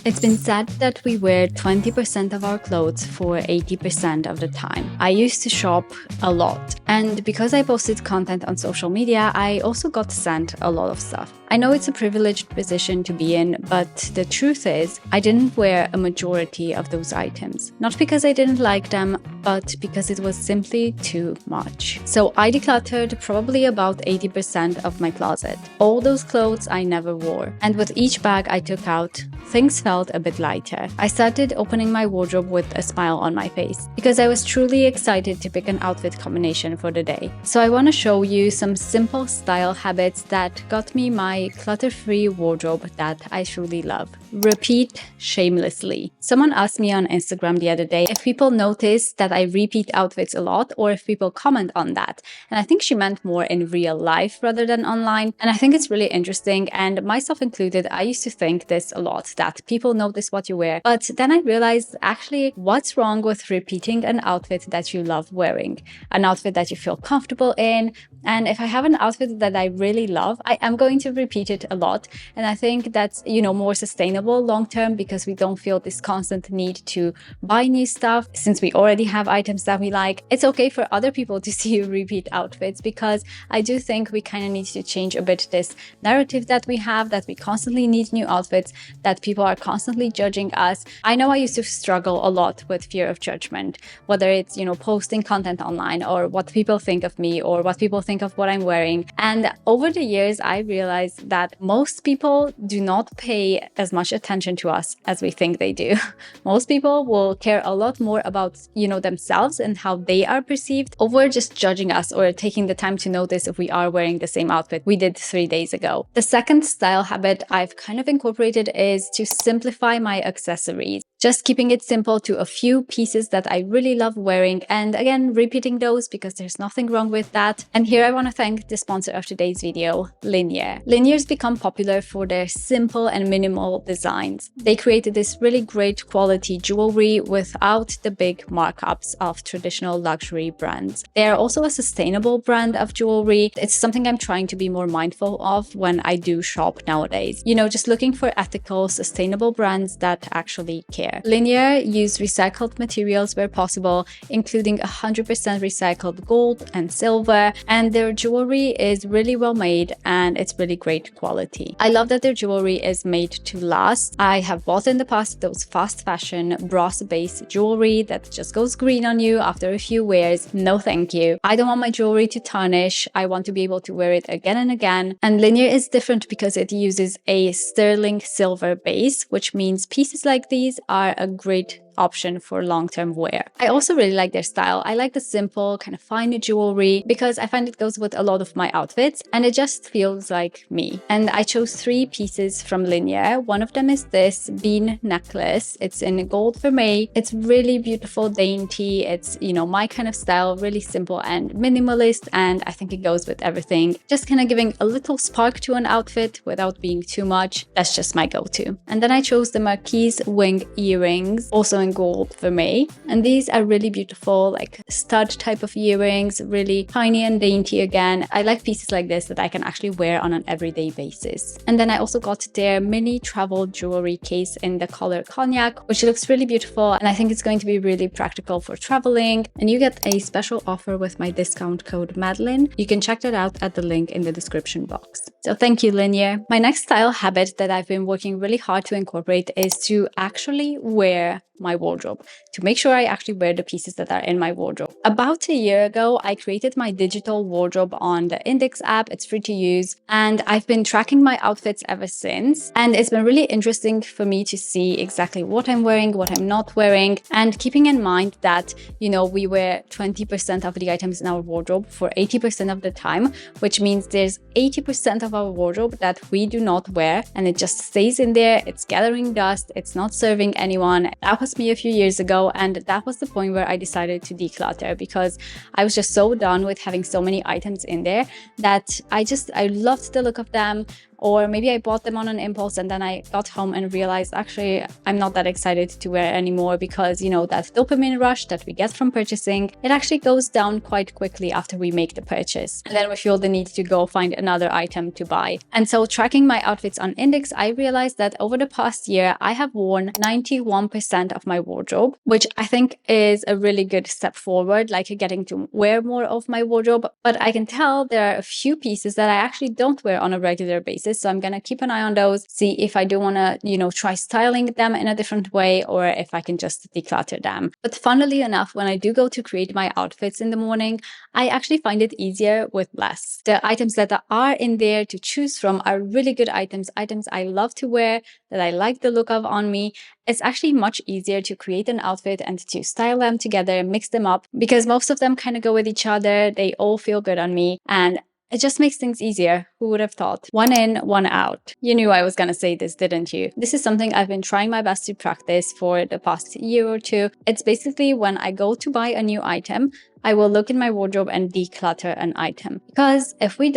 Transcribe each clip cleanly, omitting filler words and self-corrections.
It's been said that we wear 20% of our clothes for 80% of the time. I used to shop a lot, and because I posted content on social media, I also got sent a lot of stuff. I know it's a privileged position to be in, but the truth is, I didn't wear a majority of those items. Not because I didn't like them, but because it was simply too much. So I decluttered probably about 80% of my closet. All those clothes I never wore. And with each bag I took out, things felt a bit lighter. I started opening my wardrobe with a smile on my face because I was truly excited to pick an outfit combination for the day. So I want to show you some simple style habits that got me my clutter-free wardrobe that I truly love. Repeat shamelessly. Someone asked me on Instagram the other day if people notice that I repeat outfits a lot or if people comment on that. And I think she meant more in real life rather than online. And I think it's really interesting, and myself included, I used to think this a lot, that people notice what you wear. But then I realized actually what's wrong with repeating an outfit that you love wearing, an outfit that you feel comfortable in. And if I have an outfit that I really love, I am going to repeat it a lot. And I think that's, more sustainable long term because we don't feel this constant need to buy new stuff. Since we already have items that we like, it's okay for other people to see you repeat outfits, because I do think we kind of need to change a bit this narrative that we have, that we constantly need new outfits, that people are constantly judging us. I know I used to struggle a lot with fear of judgment, whether it's, posting content online or what people think of me or what people think of what I'm wearing. And over the years, I realized that most people do not pay as much attention to us as we think they do. Most people will care a lot more about, themselves and how they are perceived over just judging us or taking the time to notice if we are wearing the same outfit we did 3 days ago. The second style habit I've kind of incorporated is to simplify my accessories. Just keeping it simple to a few pieces that I really love wearing, and again, repeating those because there's nothing wrong with that. And here I want to thank the sponsor of today's video, Linear. Linear's become popular for their simple and minimal designs. They created this really great quality jewelry without the big markups of traditional luxury brands. They are also a sustainable brand of jewelry. It's something I'm trying to be more mindful of when I do shop nowadays. Just looking for ethical, sustainable brands that actually care. Linear use recycled materials where possible, including 100% recycled gold and silver, and their jewelry is really well made and it's really great quality. I love that their jewelry is made to last. I have bought in the past those fast fashion brass-based jewelry that just goes green on you after a few wears. No thank you. I don't want my jewelry to tarnish. I want to be able to wear it again and again. And Linear is different because it uses a sterling silver base, which means pieces like these are a great option for long-term wear. I also really like their style. I like the simple, kind of fine jewelry because I find it goes with a lot of my outfits and it just feels like me. And I chose 3 pieces from Linear. One of them is this bean necklace. It's in gold vermeil. It's really beautiful, dainty. It's, my kind of style, really simple and minimalist, and I think it goes with everything. Just kind of giving a little spark to an outfit without being too much. That's just my go-to. And then I chose the Marquise wing earrings, also in gold vermeil, and these are really beautiful, like stud type of earrings, really tiny and dainty. Again, I like pieces like this that I can actually wear on an everyday basis. And then I also got their mini travel jewelry case in the color cognac, which looks really beautiful, and I think it's going to be really practical for traveling. And you get a special offer with my discount code Madeline. You can check that out at the link in the description box. So thank you, Linear. My next style habit that I've been working really hard to incorporate is to actually wear my wardrobe, to make sure I actually wear the pieces that are in my wardrobe. About a year ago, I created my digital wardrobe on the Index app. It's free to use, and I've been tracking my outfits ever since. And it's been really interesting for me to see exactly what I'm wearing, what I'm not wearing, and keeping in mind that, we wear 20% of the items in our wardrobe for 80% of the time, which means there's 80% of our wardrobe that we do not wear, and it just stays in there. It's gathering dust. It's not serving anyone. That was me a few years ago, and that was the point where I decided to declutter because I was just so done with having so many items in there that I loved the look of them. or maybe I bought them on an impulse and then I got home and realized actually I'm not that excited to wear anymore because, you know, that dopamine rush that we get from purchasing, it actually goes down quite quickly after we make the purchase. And then we feel the need to go find another item to buy. And so tracking my outfits on Index, I realized that over the past year, I have worn 91% of my wardrobe, which I think is a really good step forward, like getting to wear more of my wardrobe. But I can tell there are a few pieces that I actually don't wear on a regular basis. So I'm going to keep an eye on those, see if I do want to, you know, try styling them in a different way, or if I can just declutter them. But funnily enough, when I do go to create my outfits in the morning, I actually find it easier with less. The items that are in there to choose from are really good items I love to wear, that I like the look of on me. It's actually much easier to create an outfit and to style them together, mix them up, because most of them kind of go with each other. They all feel good on me, and it just makes things easier. Who would have thought? One in, one out. You knew I was going to say this, didn't you? This is something I've been trying my best to practice for the past year or two. It's basically when I go to buy a new item, I will look in my wardrobe and declutter an item. Because if we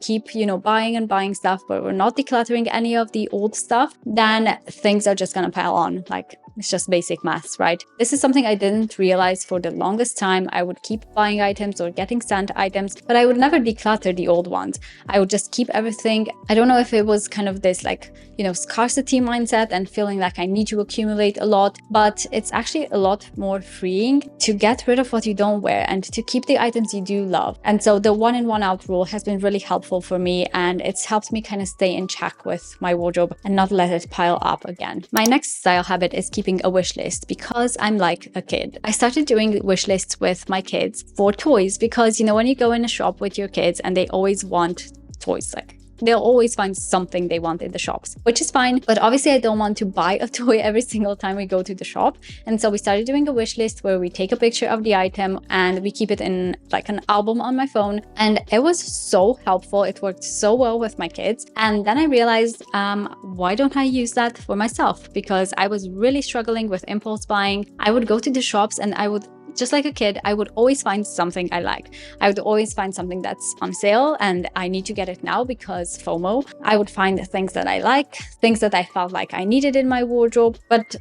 keep, you know, buying and buying stuff, but we're not decluttering any of the old stuff, then things are just going to pile on. Like, it's just basic maths, right? This is something I didn't realize for the longest time. I would keep buying items or getting sent items, but I would never declutter the old ones. I would just keep everything. I don't know if it was kind of this like, you know, scarcity mindset and feeling like I need to accumulate a lot, but it's actually a lot more freeing to get rid of what you don't wear and to keep the items you do love. And so the one in, one out rule has been really helpful for me, and it's helped me kind of stay in check with my wardrobe and not let it pile up again. My next style habit is keeping a wish list, because I'm like a kid. I started doing wish lists with my kids for toys, because, you know, when you go in a shop with your kids and they always want toys, like they'll always find something they want in the shops, which is fine. But obviously I don't want to buy a toy every single time we go to the shop. And so we started doing a wish list where we take a picture of the item and we keep it in like an album on my phone. And it was so helpful. It worked so well with my kids. And then I realized, why don't I use that for myself? Because I was really struggling with impulse buying. I would go to the shops and I would, just like a kid, I would always find something I like. I would always find something that's on sale and I need to get it now because FOMO. I would find things that I like, things that I felt like I needed in my wardrobe. But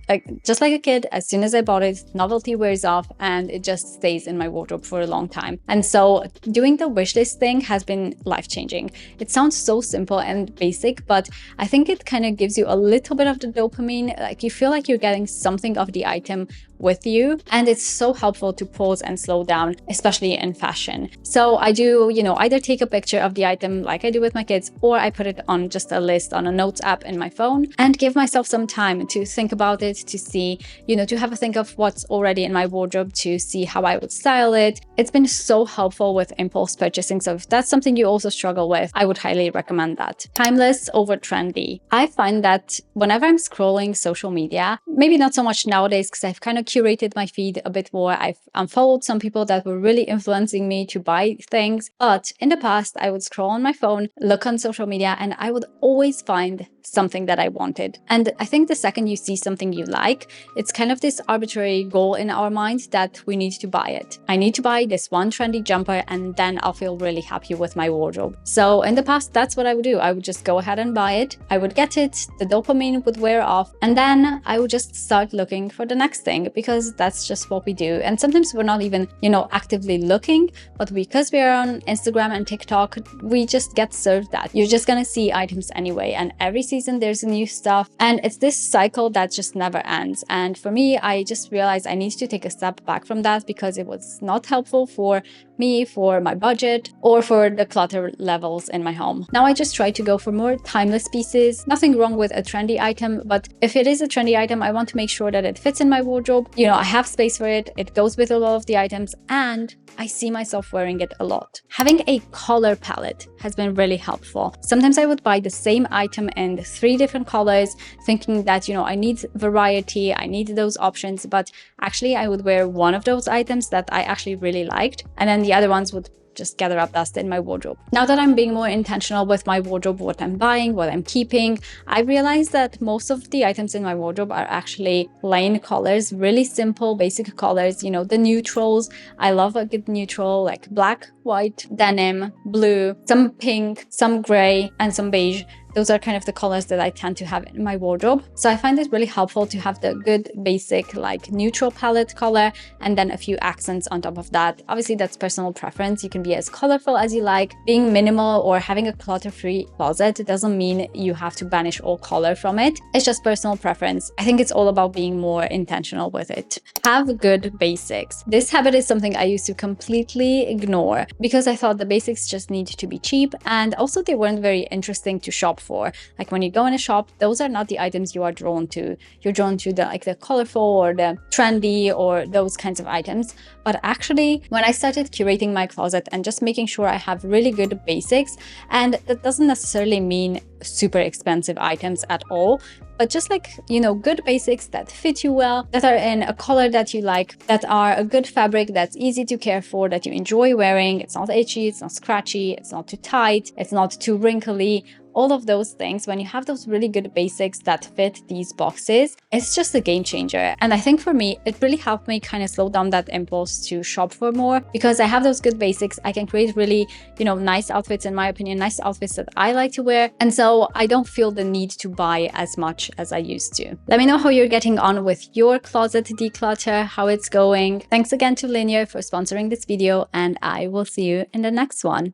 just like a kid, as soon as I bought it, novelty wears off and it just stays in my wardrobe for a long time. And so doing the wishlist thing has been life-changing. It sounds so simple and basic, but I think it kind of gives you a little bit of the dopamine. Like you feel like you're getting something of the item with you, and it's so helpful to pause and slow down, especially in fashion. So I do, you know, either take a picture of the item like I do with my kids, or I put it on just a list on a notes app in my phone and give myself some time to think about it, to see, you know, to have a think of what's already in my wardrobe, to see how I would style it. It's been so helpful with impulse purchasing. So if that's something you also struggle with, I would highly recommend that. Timeless over trendy. I find that whenever I'm scrolling social media, maybe not so much nowadays because I've kind of curated my feed a bit more. I've unfollowed some people that were really influencing me to buy things. But in the past, I would scroll on my phone, look on social media, and I would always find something that I wanted. And I think the second you see something you like, it's kind of this arbitrary goal in our minds that we need to buy it. I need to buy this one trendy jumper and then I'll feel really happy with my wardrobe. So in the past, that's what I would do. I would just go ahead and buy it. I would get it, the dopamine would wear off, and then I would just start looking for the next thing, because that's just what we do. And sometimes we're not even, you know, actively looking, but because we are on Instagram and TikTok, we just get served that. You're just gonna see items anyway, and every season there's a new stuff, and it's this cycle that just never ends. And for me, I just realized I need to take a step back from that, because it was not helpful for me, for my budget, or for the clutter levels in my home. Now I just try to go for more timeless pieces. Nothing wrong with a trendy item, but if it is a trendy item, I want to make sure that it fits in my wardrobe. You know, I have space for it, it goes with a lot of the items, and I see myself wearing it a lot. Having a color palette has been really helpful. Sometimes I would buy the same item in 3 different colors, thinking that, you know, I need variety, I need those options, but actually I would wear one of those items that I actually really liked, and then the other ones would just gather up dust in my wardrobe. Now that I'm being more intentional with my wardrobe, what I'm buying, what I'm keeping, I realize that most of the items in my wardrobe are actually plain colors, really simple, basic colors, you know, the neutrals. I love a good neutral, like black, white, denim, blue, some pink, some gray, and some beige. Those are kind of the colors that I tend to have in my wardrobe. So I find it really helpful to have the good basic like neutral palette color and then a few accents on top of that. Obviously that's personal preference. You can be as colorful as you like. Being minimal or having a clutter-free closet doesn't mean you have to banish all color from it. It's just personal preference. I think it's all about being more intentional with it. Have good basics. This habit is something I used to completely ignore because I thought the basics just need to be cheap, and also they weren't very interesting to shop for. Like when you go in a shop, those are not the items you are drawn to. You're drawn to the colorful or the trendy or those kinds of items. But actually, when I started curating my closet and just making sure I have really good basics, and that doesn't necessarily mean super expensive items at all, but just like, you know, good basics that fit you well, that are in a color that you like, that are a good fabric that's easy to care for, that you enjoy wearing. It's not itchy, it's not scratchy, it's not too tight, it's not too wrinkly. All of those things, when you have those really good basics that fit these boxes, it's just a game changer. And I think for me, it really helped me kind of slow down that impulse to shop for more, because I have those good basics. I can create really, you know, nice outfits, in my opinion, nice outfits that I like to wear. And so I don't feel the need to buy as much as I used to. Let me know how you're getting on with your closet declutter, how it's going. Thanks again to Linear for sponsoring this video, and I will see you in the next one.